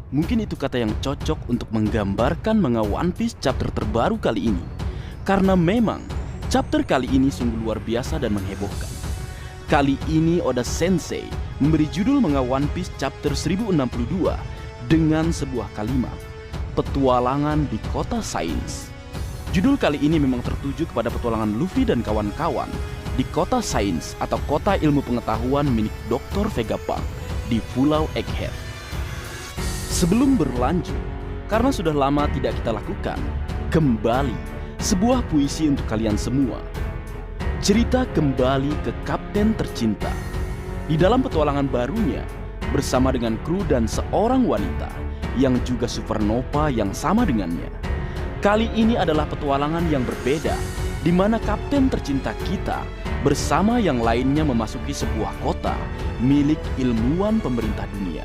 Mungkin itu kata yang cocok untuk menggambarkan manga One Piece chapter terbaru kali ini. Karena memang chapter kali ini sungguh luar biasa dan menghebohkan. Kali ini Oda Sensei memberi judul manga One Piece chapter 1062 dengan sebuah kalimat, petualangan di kota sains. Judul kali ini memang tertuju kepada petualangan Luffy dan kawan-kawan di kota sains atau kota ilmu pengetahuan milik Dr. Vegapunk di Pulau Egghead. Sebelum berlanjut, karena sudah lama tidak kita lakukan, kembali sebuah puisi untuk kalian semua. Cerita kembali ke Kapten Tercinta. Di dalam petualangan barunya, bersama dengan kru dan seorang wanita yang juga supernova yang sama dengannya. Kali ini adalah petualangan yang berbeda, di mana Kapten Tercinta kita bersama yang lainnya memasuki sebuah kota milik ilmuwan pemerintah dunia.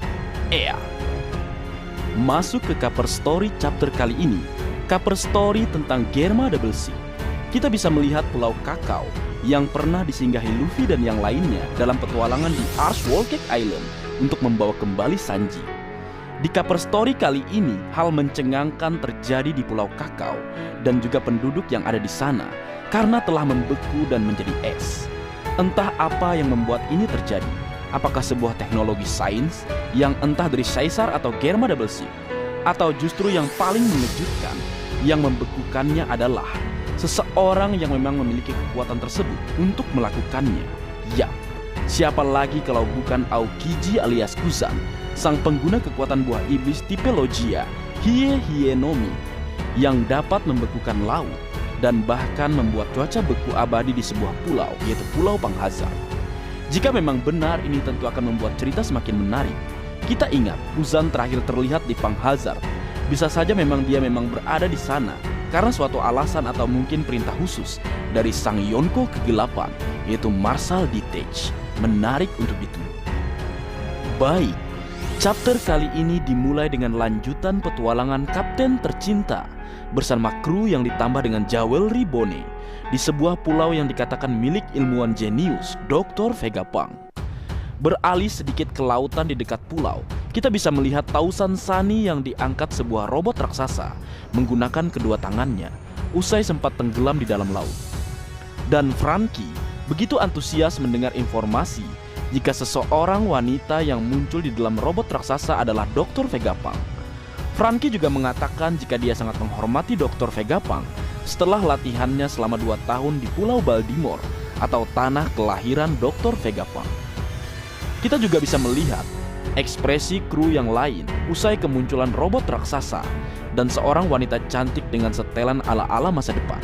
Masuk ke cover story chapter kali ini, cover story tentang Germa Double Sea. Kita bisa melihat Pulau Kakao yang pernah disinggahi Luffy dan yang lainnya dalam petualangan di Arch Whole Cake Island untuk membawa kembali Sanji. Di cover story kali ini, hal mencengangkan terjadi di Pulau Kakao dan juga penduduk yang ada di sana karena telah membeku dan menjadi es. Entah apa yang membuat ini terjadi. Apakah sebuah teknologi sains yang entah dari Caesar atau Germa Double Sea, atau justru yang paling mengejutkan yang membekukannya adalah seseorang yang memang memiliki kekuatan tersebut untuk melakukannya. Ya, siapa lagi kalau bukan Aokiji alias Kuzan, sang pengguna kekuatan buah iblis tipe Logia Hie-Hie-Nomi yang dapat membekukan laut dan bahkan membuat cuaca beku abadi di sebuah pulau, yaitu Pulau Panghazard. Jika memang benar, ini tentu akan membuat cerita semakin menarik. Kita ingat, Kuzan terakhir terlihat di Panghazard. Bisa saja memang dia berada di sana karena suatu alasan atau mungkin perintah khusus dari sang Yonko kegelapan, yaitu Marshal D-Tej. Menarik untuk ditunggu. Baik, chapter kali ini dimulai dengan lanjutan petualangan Kapten Tercinta bersama kru yang ditambah dengan Jewelry Bone di sebuah pulau yang dikatakan milik ilmuwan jenius Dr. Vegapunk. Beralih sedikit ke lautan di dekat pulau, kita bisa melihat Tausan Sunny yang diangkat sebuah robot raksasa menggunakan kedua tangannya usai sempat tenggelam di dalam laut. Dan Franky begitu antusias mendengar informasi jika seseorang wanita yang muncul di dalam robot raksasa adalah Dr. Vegapunk. Franky juga mengatakan jika dia sangat menghormati Dr. Vegapunk setelah latihannya selama 2 tahun di Pulau Baltimore atau tanah kelahiran Dr. Vegapunk. Kita juga bisa melihat ekspresi kru yang lain usai kemunculan robot raksasa dan seorang wanita cantik dengan setelan ala-ala masa depan.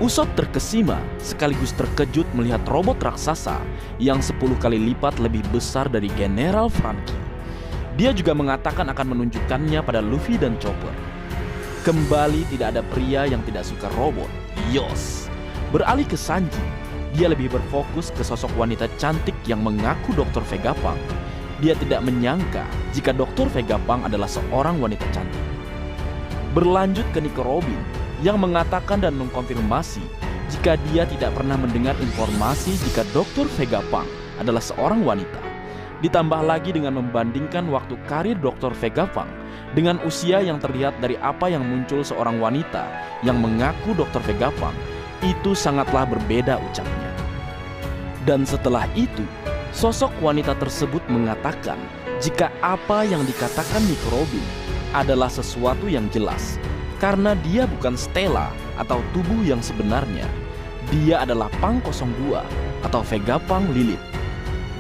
Usopp terkesima sekaligus terkejut melihat robot raksasa yang 10 kali lipat lebih besar dari General Franky. Dia juga mengatakan akan menunjukkannya pada Luffy dan Chopper. Kembali tidak ada pria yang tidak suka robot, Yos. Beralih ke Sanji, dia lebih berfokus ke sosok wanita cantik yang mengaku Dr. Vegapunk. Dia tidak menyangka jika Dr. Vegapunk adalah seorang wanita cantik. Berlanjut ke Nico Robin yang mengatakan dan mengkonfirmasi jika dia tidak pernah mendengar informasi jika Dr. Vegapunk adalah seorang wanita. Ditambah lagi dengan membandingkan waktu karir Dr. Vegapunk dengan usia yang terlihat dari apa yang muncul seorang wanita yang mengaku Dr. Vegapunk, itu sangatlah berbeda ucapnya. Dan setelah itu, sosok wanita tersebut mengatakan jika apa yang dikatakan Nico Robin adalah sesuatu yang jelas, karena dia bukan Stella atau tubuh yang sebenarnya. Dia adalah Pang 02 atau Vegapunk Lilith.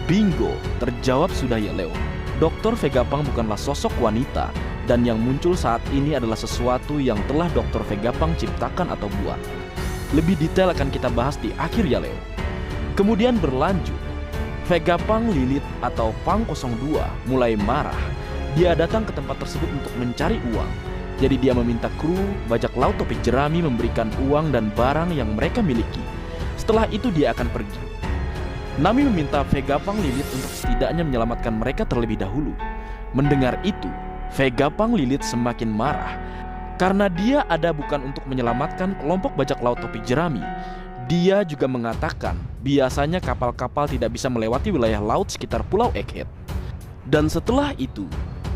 Bingo, terjawab sudah ya Leo. Dr. Vegapunk bukanlah sosok wanita, dan yang muncul saat ini adalah sesuatu yang telah Dr. Vegapunk ciptakan atau buat. Lebih detail akan kita bahas di akhir ya Leo. Kemudian berlanjut, Vegapunk Lilith atau Pang 02 mulai marah. Dia datang ke tempat tersebut untuk mencari uang. Jadi dia meminta kru bajak laut topi jerami memberikan uang dan barang yang mereka miliki. Setelah itu dia akan pergi. Nami meminta Vegapunk Lilith untuk setidaknya menyelamatkan mereka terlebih dahulu. Mendengar itu, Vegapunk Lilith semakin marah karena dia ada bukan untuk menyelamatkan kelompok bajak laut topi jerami. Dia juga mengatakan biasanya kapal-kapal tidak bisa melewati wilayah laut sekitar Pulau Egghead. Dan setelah itu,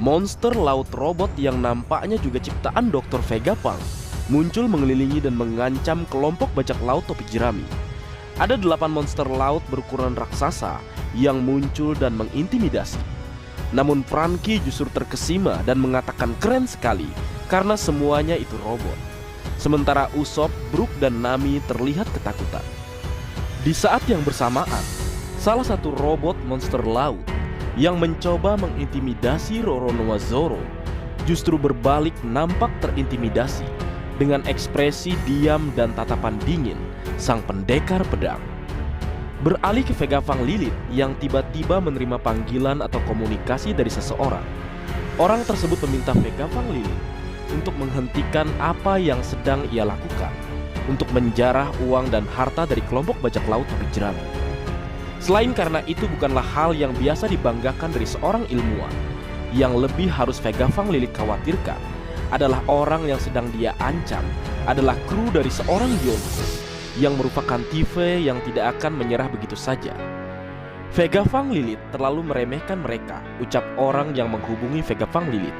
monster laut robot yang nampaknya juga ciptaan Dr. Vegapunk muncul mengelilingi dan mengancam kelompok bajak laut topi jerami. Ada 8 monster laut berukuran raksasa yang muncul dan mengintimidasi. Namun Franky justru terkesima dan mengatakan keren sekali karena semuanya itu robot. Sementara Usopp, Brook, dan Nami terlihat ketakutan. Di saat yang bersamaan, salah satu robot monster laut yang mencoba mengintimidasi Roronoa Zoro justru berbalik nampak terintimidasi dengan ekspresi diam dan tatapan dingin sang pendekar pedang. Beralih ke Vegapunk Lilith yang tiba-tiba menerima panggilan atau komunikasi dari seseorang. Orang tersebut meminta Vegapunk Lilith untuk menghentikan apa yang sedang ia lakukan, untuk menjarah uang dan harta dari kelompok bajak laut topi jerami. Selain karena itu bukanlah hal yang biasa dibanggakan dari seorang ilmuwan, yang lebih harus Vegapunk Lilith khawatirkan adalah orang yang sedang dia ancam adalah kru dari seorang Yonko yang merupakan Tive yang tidak akan menyerah begitu saja. Vegapunk Lilith terlalu meremehkan mereka, ucap orang yang menghubungi Vegapunk Lilith.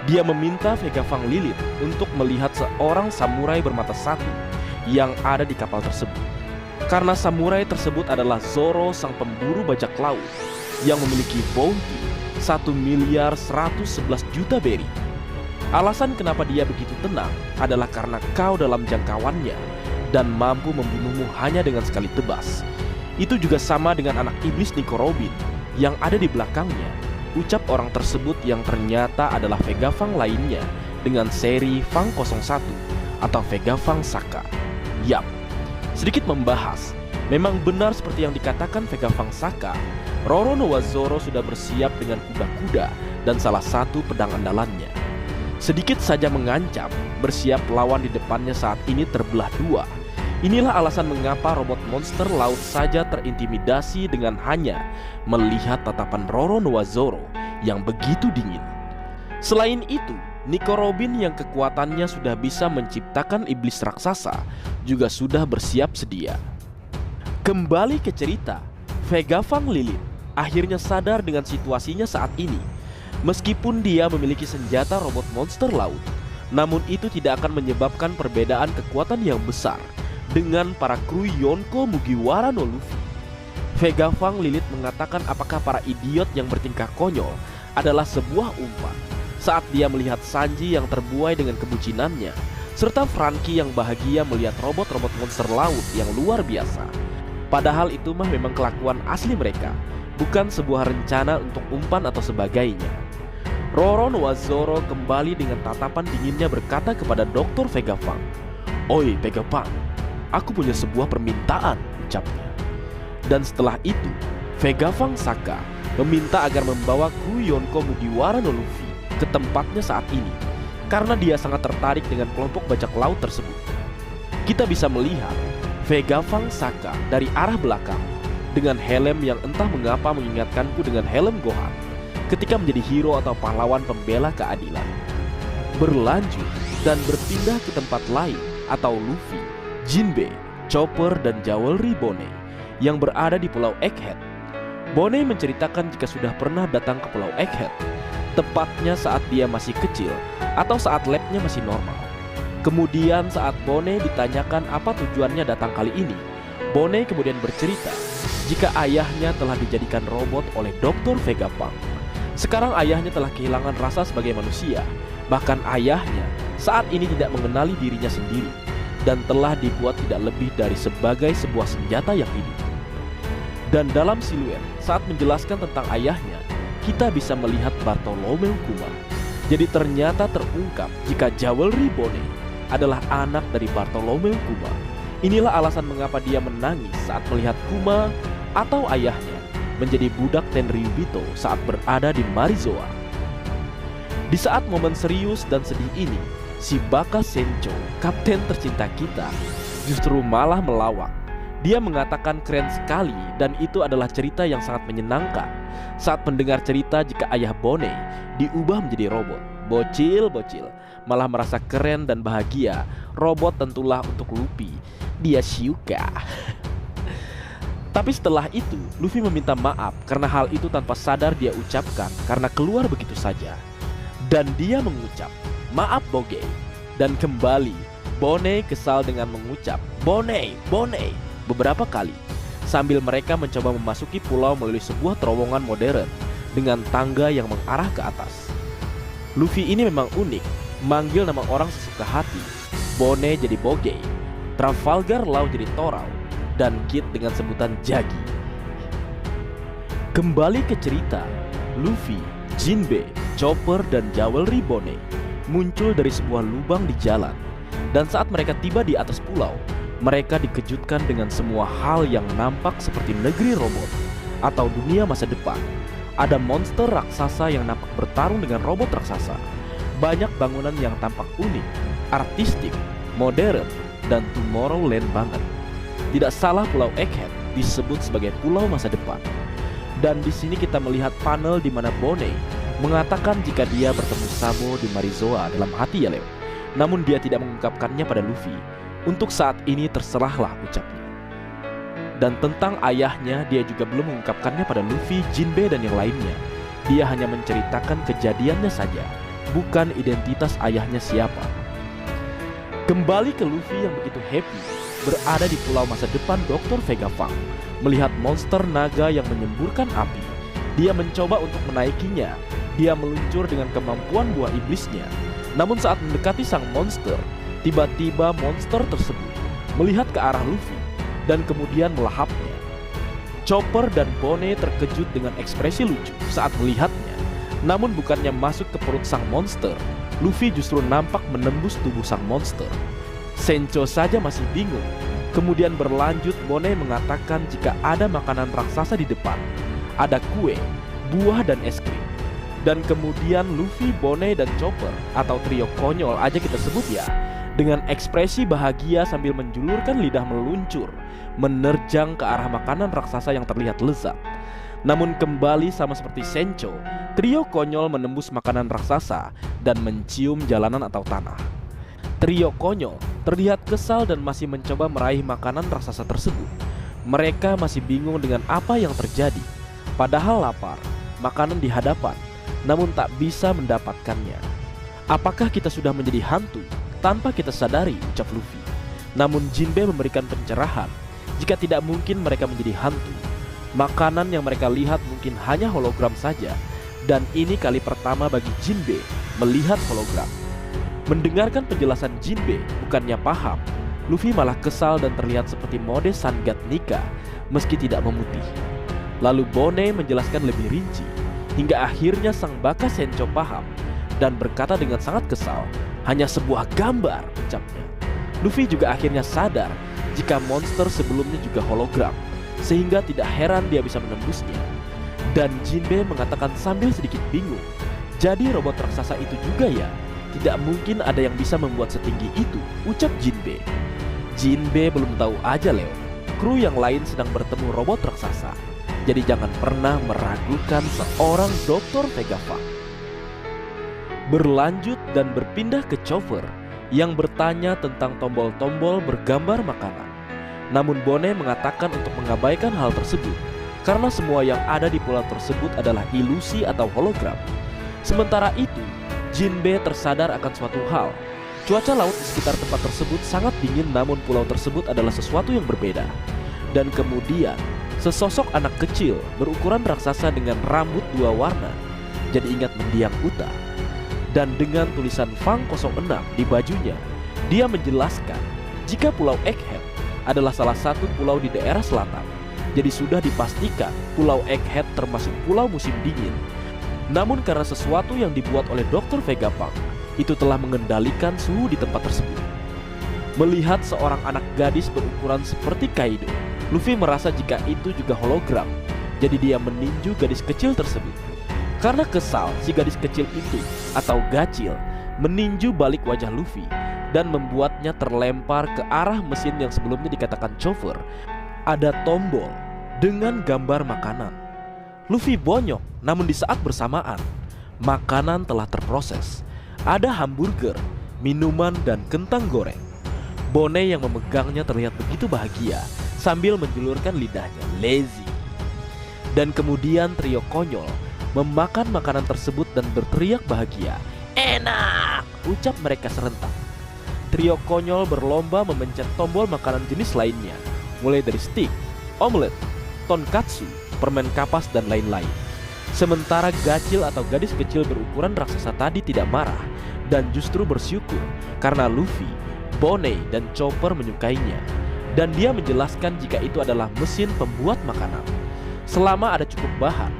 Dia meminta Vegapunk Lilith untuk melihat seorang samurai bermata satu yang ada di kapal tersebut. Karena samurai tersebut adalah Zoro sang pemburu bajak laut yang memiliki bounty 1.111.000.000 berry. Alasan kenapa dia begitu tenang adalah karena kau dalam jangkauannya dan mampu membunuhmu hanya dengan sekali tebas. Itu juga sama dengan anak iblis Nico Robin yang ada di belakangnya, ucap orang tersebut yang ternyata adalah Vegapunk lainnya dengan seri Fang 01 atau Vegapunk Saka. Yap, sedikit membahas, memang benar seperti yang dikatakan Vegapunk Saka, Roronoa Zoro sudah bersiap dengan kuda-kuda dan salah satu pedang andalannya. Sedikit saja mengancam, bersiap lawan di depannya saat ini terbelah dua. Inilah alasan mengapa robot monster laut saja terintimidasi dengan hanya melihat tatapan Roronoa Zoro yang begitu dingin. Selain itu, Nico Robin yang kekuatannya sudah bisa menciptakan iblis raksasa juga sudah bersiap sedia. Kembali ke cerita, Vegapunk Lilith akhirnya sadar dengan situasinya saat ini. Meskipun dia memiliki senjata robot monster laut, namun itu tidak akan menyebabkan perbedaan kekuatan yang besar dengan para kru Yonko Mugiwara no Luffy. Vegapunk Lilith mengatakan apakah para idiot yang bertingkah konyol adalah sebuah umpan saat dia melihat Sanji yang terbuai dengan kebucinannya, serta Franky yang bahagia melihat robot-robot monster laut yang luar biasa. Padahal itu mah memang kelakuan asli mereka, bukan sebuah rencana untuk umpan atau sebagainya. Roronoa Zoro kembali dengan tatapan dinginnya berkata kepada Dr. Vegapunk, "Oi Vegapunk, aku punya sebuah permintaan," ucapnya. Dan setelah itu, Vegapunk Saka meminta agar membawa kru Yonko Mugiwara no Luffy ke tempatnya saat ini, karena dia sangat tertarik dengan kelompok bajak laut tersebut. Kita bisa melihat Vegapunk Saka dari arah belakang dengan helm yang entah mengapa mengingatkanku dengan helm Gohan ketika menjadi hero atau pahlawan pembela keadilan. Berlanjut dan berpindah ke tempat lain atau Luffy, Jinbe, Chopper, dan Jewelry Bonney yang berada di Pulau Egghead. Bonney menceritakan jika sudah pernah datang ke Pulau Egghead, tepatnya saat dia masih kecil atau saat labnya masih normal. Kemudian saat Bonney ditanyakan apa tujuannya datang kali ini, Bonney kemudian bercerita jika ayahnya telah dijadikan robot oleh Dr. Vegapunk. Sekarang ayahnya telah kehilangan rasa sebagai manusia. Bahkan ayahnya saat ini tidak mengenali dirinya sendiri dan telah dibuat tidak lebih dari sebagai sebuah senjata yang hidup. Dan dalam siluet saat menjelaskan tentang ayahnya, kita bisa melihat Bartolomeu Kuma. Jadi ternyata terungkap jika Jewelry Bonney adalah anak dari Bartolomeu Kuma. Inilah alasan mengapa dia menangis saat melihat Kuma atau ayahnya menjadi budak Tenryubito saat berada di Marizoa. Di saat momen serius dan sedih ini, si Baka Sencho, kapten tercinta kita, justru malah melawak. Dia mengatakan keren sekali dan itu adalah cerita yang sangat menyenangkan saat mendengar cerita jika ayah Bonney diubah menjadi robot. Bocil-bocil malah merasa keren dan bahagia. Robot tentulah untuk Luffy. Dia suka. Tapi setelah itu, Luffy meminta maaf karena hal itu tanpa sadar dia ucapkan karena keluar begitu saja. Dan dia mengucap, "Maaf Bogey." Dan kembali, Bonnie kesal dengan mengucap, "Bonnie, Bonnie," beberapa kali, sambil mereka mencoba memasuki pulau melalui sebuah terowongan modern dengan tangga yang mengarah ke atas. Luffy ini memang unik, manggil nama orang sesuka hati. Bonnie jadi Bogey, Trafalgar Law jadi Torau, dan Kid dengan sebutan Jagi. Kembali ke cerita, Luffy, Jinbe, Chopper, dan Jewelry Bonnie muncul dari sebuah lubang di jalan. Dan saat mereka tiba di atas pulau, mereka dikejutkan dengan semua hal yang nampak seperti negeri robot atau dunia masa depan. Ada monster raksasa yang nampak bertarung dengan robot raksasa. Banyak bangunan yang tampak unik, artistik, modern, dan Tomorrowland banget. Tidak salah Pulau Egghead disebut sebagai pulau masa depan. Dan di sini kita melihat panel di mana Bonnie mengatakan jika dia bertemu Sabo di Marizoa dalam hati ya Leo. Namun dia tidak mengungkapkannya pada Luffy. Untuk saat ini terserahlah ucapnya. Dan tentang ayahnya dia juga belum mengungkapkannya pada Luffy, Jinbe, dan yang lainnya. Dia hanya menceritakan kejadiannya saja, bukan identitas ayahnya siapa. Kembali ke Luffy yang begitu happy berada di pulau masa depan Dr. Vegapunk, melihat monster naga yang menyemburkan api. Dia mencoba untuk menaikinya. Dia meluncur dengan kemampuan buah iblisnya. Namun saat mendekati sang monster, tiba-tiba monster tersebut melihat ke arah Luffy dan kemudian melahapnya. Chopper dan Bonnie terkejut dengan ekspresi lucu saat melihatnya. Namun bukannya masuk ke perut sang monster, Luffy justru nampak menembus tubuh sang monster. Sencho saja masih bingung. Kemudian berlanjut, Bonnie mengatakan jika ada makanan raksasa di depan, ada kue, buah, dan es krim. Dan kemudian Luffy, Bonnie, dan Chopper atau trio konyol aja kita sebut ya, dengan ekspresi bahagia sambil menjulurkan lidah meluncur, menerjang ke arah makanan raksasa yang terlihat lezat. Namun kembali sama seperti Sencho, trio konyol menembus makanan raksasa dan mencium jalanan atau tanah. Trio konyol terlihat kesal dan masih mencoba meraih makanan raksasa tersebut. Mereka masih bingung dengan apa yang terjadi. Padahal lapar, makanan di hadapan, namun tak bisa mendapatkannya. Apakah kita sudah menjadi hantu tanpa kita sadari, ucap Luffy. Namun Jinbe memberikan pencerahan, jika tidak mungkin mereka menjadi hantu. Makanan yang mereka lihat mungkin hanya hologram saja. Dan ini kali pertama bagi Jinbe melihat hologram. Mendengarkan penjelasan Jinbe bukannya paham, Luffy malah kesal dan terlihat seperti mode Sun God Nika meski tidak memutih. Lalu Bonnie menjelaskan lebih rinci, hingga akhirnya sang baka Sencho paham dan berkata dengan sangat kesal, "Hanya sebuah gambar," ucapnya. Luffy juga akhirnya sadar jika monster sebelumnya juga hologram, sehingga tidak heran dia bisa menembusnya. Dan Jinbe mengatakan sambil sedikit bingung, "Jadi robot raksasa itu juga ya? Tidak mungkin ada yang bisa membuat setinggi itu," ucap Jinbe. Jinbe belum tahu aja Leo, kru yang lain sedang bertemu robot raksasa. Jadi jangan pernah meragukan seorang Dr. Vegapunk. Berlanjut dan berpindah ke Chopper yang bertanya tentang tombol-tombol bergambar makanan. Namun Bonnie mengatakan untuk mengabaikan hal tersebut karena semua yang ada di pulau tersebut adalah ilusi atau hologram. Sementara itu, Jinbe tersadar akan suatu hal. Cuaca laut di sekitar tempat tersebut sangat dingin, namun pulau tersebut adalah sesuatu yang berbeda. Dan kemudian sesosok anak kecil berukuran raksasa dengan rambut dua warna jadi ingat mendiang Uta. Dan dengan tulisan Fang 06 di bajunya, dia menjelaskan jika Pulau Egghead adalah salah satu pulau di daerah selatan. Jadi sudah dipastikan Pulau Egghead termasuk pulau musim dingin. Namun karena sesuatu yang dibuat oleh Dr. Vegapunk itu telah mengendalikan suhu di tempat tersebut. Melihat seorang anak gadis berukuran seperti Kaido, Luffy merasa jika itu juga hologram. Jadi dia meninju gadis kecil tersebut. Karena kesal, si gadis kecil itu atau Gacil meninju balik wajah Luffy dan membuatnya terlempar ke arah mesin yang sebelumnya dikatakan Chopper. Ada tombol dengan gambar makanan. Luffy bonyok, namun di saat bersamaan makanan telah terproses. Ada hamburger, minuman, dan kentang goreng. Bonnie yang memegangnya terlihat begitu bahagia sambil menjulurkan lidahnya, lazy. Dan kemudian trio konyol memakan makanan tersebut dan berteriak bahagia. Enak! Ucap mereka serentak. Trio konyol berlomba memencet tombol makanan jenis lainnya, mulai dari steak, omelet, tonkatsu, permen kapas, dan lain-lain. Sementara Gacil atau gadis kecil berukuran raksasa tadi tidak marah dan justru bersyukur karena Luffy, Bonnie, dan Chopper menyukainya. Dan dia menjelaskan jika itu adalah mesin pembuat makanan. Selama ada cukup bahan,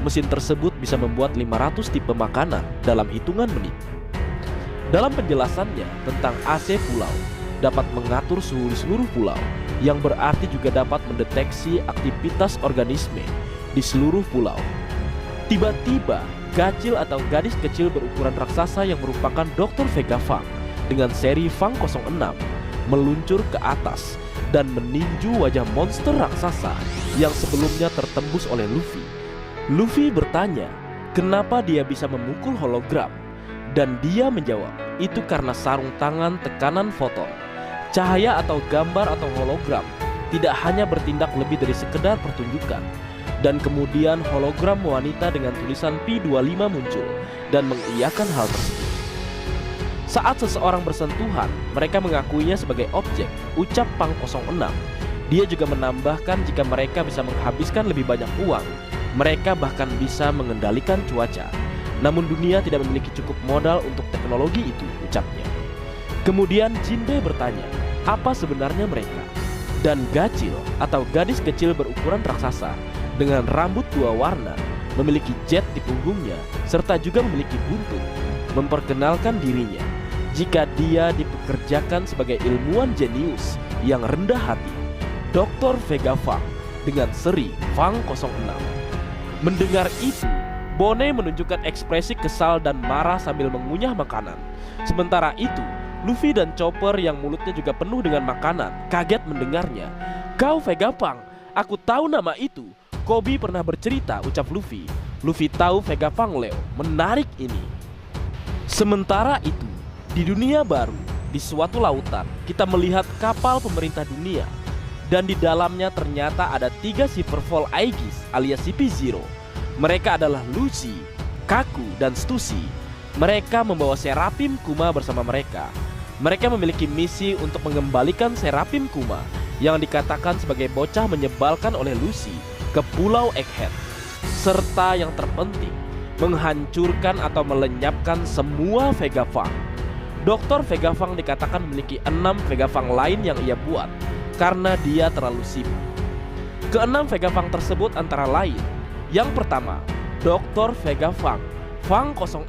mesin tersebut bisa membuat 500 tipe makanan dalam hitungan menit. Dalam penjelasannya tentang AC pulau, dapat mengatur suhu di seluruh pulau, yang berarti juga dapat mendeteksi aktivitas organisme di seluruh pulau. Tiba-tiba, Gacil atau gadis kecil berukuran raksasa yang merupakan Dr. Vega Fang dengan seri Fang 06 meluncur ke atas dan meninju wajah monster raksasa yang sebelumnya tertembus oleh Luffy. Luffy bertanya, kenapa dia bisa memukul hologram? Dan dia menjawab, itu karena sarung tangan tekanan foton. Cahaya atau gambar atau hologram tidak hanya bertindak lebih dari sekedar pertunjukan. Dan kemudian hologram wanita dengan tulisan P25 muncul dan mengiyakan hal tersebut. Saat seseorang bersentuhan, mereka mengakuinya sebagai objek, ucap Fang 06. Dia juga menambahkan jika mereka bisa menghabiskan lebih banyak uang, mereka bahkan bisa mengendalikan cuaca. Namun dunia tidak memiliki cukup modal untuk teknologi itu, ucapnya. Kemudian Jinbe bertanya, apa sebenarnya mereka? Dan Gacil atau gadis kecil berukuran raksasa dengan rambut dua warna, memiliki jet di punggungnya, serta juga memiliki buntut, memperkenalkan dirinya jika dia dipekerjakan sebagai ilmuwan jenius yang rendah hati, Dr. Vega Fang dengan seri Fang 06. Mendengar itu, Bonnie menunjukkan ekspresi kesal dan marah sambil mengunyah makanan. Sementara itu, Luffy dan Chopper yang mulutnya juga penuh dengan makanan kaget mendengarnya. Kau Vega Fang, aku tahu nama itu. Koby pernah bercerita, ucap Luffy. Luffy tahu Vega Fang Leo menarik ini. Sementara itu, di dunia baru, di suatu lautan, kita melihat kapal pemerintah dunia. Dan di dalamnya ternyata ada 3 Silverfall Aegis alias CP0. Mereka adalah Lucy, Kaku, dan Stussy. Mereka membawa Serapim Kuma bersama mereka. Mereka memiliki misi untuk mengembalikan Serapim Kuma yang dikatakan sebagai bocah menyebalkan oleh Lucy ke Pulau Egghead. Serta yang terpenting, menghancurkan atau melenyapkan semua Vega Fang. Dr. Vega Fang dikatakan memiliki 6 Vega Fang lain yang ia buat karena dia terlalu sibuk. Keenam Vega Fang tersebut antara lain, yang pertama, Dr. Vega Fang Fang 06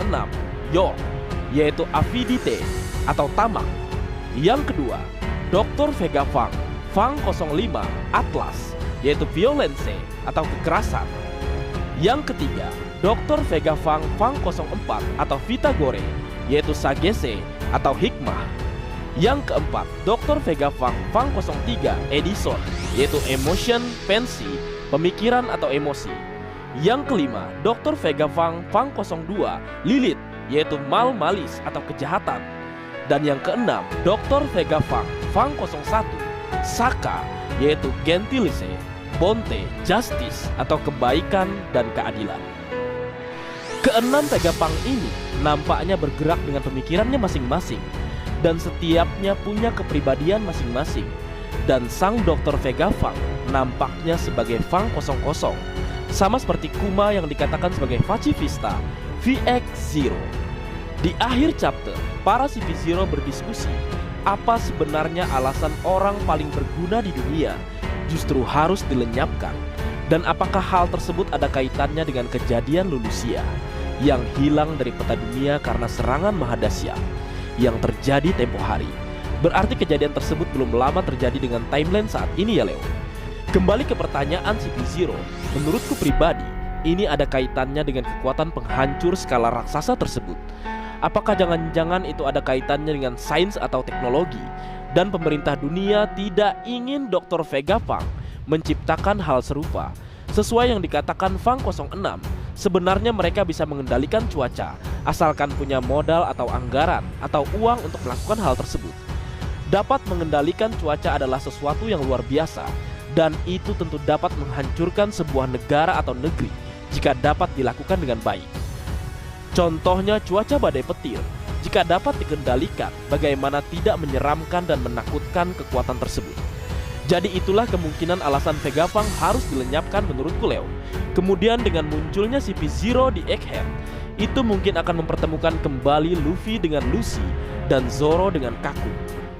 York, yaitu Avidite atau tamak. Yang kedua, Dr. Vega Fang Fang 05 Atlas, yaitu violence atau kekerasan. Yang ketiga, Dr. Vega Fang Fang 04 atau Vitagore, yaitu Sagesse atau hikmah. Yang keempat, Dr. Vega Fang Fang 03 Edison, yaitu emotion, pensi, pemikiran atau emosi. Yang kelima, Dr. Vega Fang Fang 02 Lilith, yaitu mal malis atau kejahatan. Dan yang keenam, Dr. Vega Fang Fang 01 Saka, yaitu gentilice, bonte, justice atau kebaikan dan keadilan. Keenam Vega Fang ini nampaknya bergerak dengan pemikirannya masing-masing dan setiapnya punya kepribadian masing-masing. Dan sang Dr. Vega Fang nampaknya sebagai Fang 00, sama seperti Kuma yang dikatakan sebagai Pacifista VX0. Di akhir chapter, para CP0 berdiskusi apa sebenarnya alasan orang paling berguna di dunia justru harus dilenyapkan, dan apakah hal tersebut ada kaitannya dengan kejadian Lulusia yang hilang dari peta dunia karena serangan Mahadasya yang terjadi tempo hari. Berarti kejadian tersebut belum lama terjadi dengan timeline saat ini ya Leo. Kembali ke pertanyaan CP0, menurutku pribadi ini ada kaitannya dengan kekuatan penghancur skala raksasa tersebut. Apakah jangan-jangan itu ada kaitannya dengan sains atau teknologi, dan pemerintah dunia tidak ingin Dr. Vega Fang menciptakan hal serupa. Sesuai yang dikatakan Fang 06, sebenarnya mereka bisa mengendalikan cuaca asalkan punya modal atau anggaran atau uang untuk melakukan hal tersebut. Dapat mengendalikan cuaca adalah sesuatu yang luar biasa, Dan itu tentu dapat menghancurkan sebuah negara atau negeri jika dapat dilakukan dengan baik. Contohnya cuaca badai petir. Jika dapat dikendalikan, bagaimana tidak menyeramkan dan menakutkan kekuatan tersebut. Jadi itulah kemungkinan alasan Vegapunk harus dilenyapkan menurutku, Leo. Kemudian dengan munculnya CP0 di Egghead, itu mungkin akan mempertemukan kembali Luffy dengan Lucy dan Zoro dengan Kaku.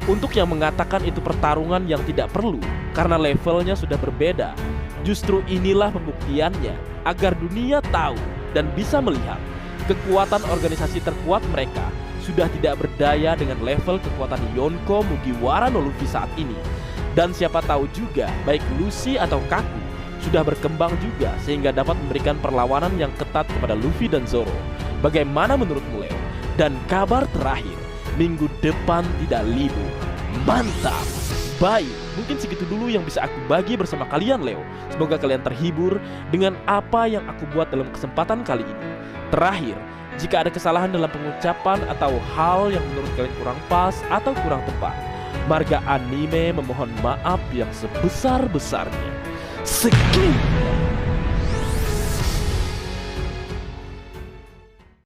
Untuk yang mengatakan itu pertarungan yang tidak perlu karena levelnya sudah berbeda, justru inilah pembuktiannya agar dunia tahu dan bisa melihat kekuatan organisasi terkuat mereka sudah tidak berdaya dengan level kekuatan Yonko Mugiwara no Luffy saat ini. Dan siapa tahu juga baik Lucy atau Kaku sudah berkembang juga sehingga dapat memberikan perlawanan yang ketat kepada Luffy dan Zoro. Bagaimana menurutmu, Leo? Dan kabar terakhir, minggu depan tidak libur. Mantap! Baik, mungkin segitu dulu yang bisa aku bagi bersama kalian, Leo. Semoga kalian terhibur dengan apa yang aku buat dalam kesempatan kali ini. Terakhir, jika ada kesalahan dalam pengucapan atau hal yang menurut kalian kurang pas atau kurang tepat, Marga Anime memohon maaf yang sebesar-besarnya. Sekian.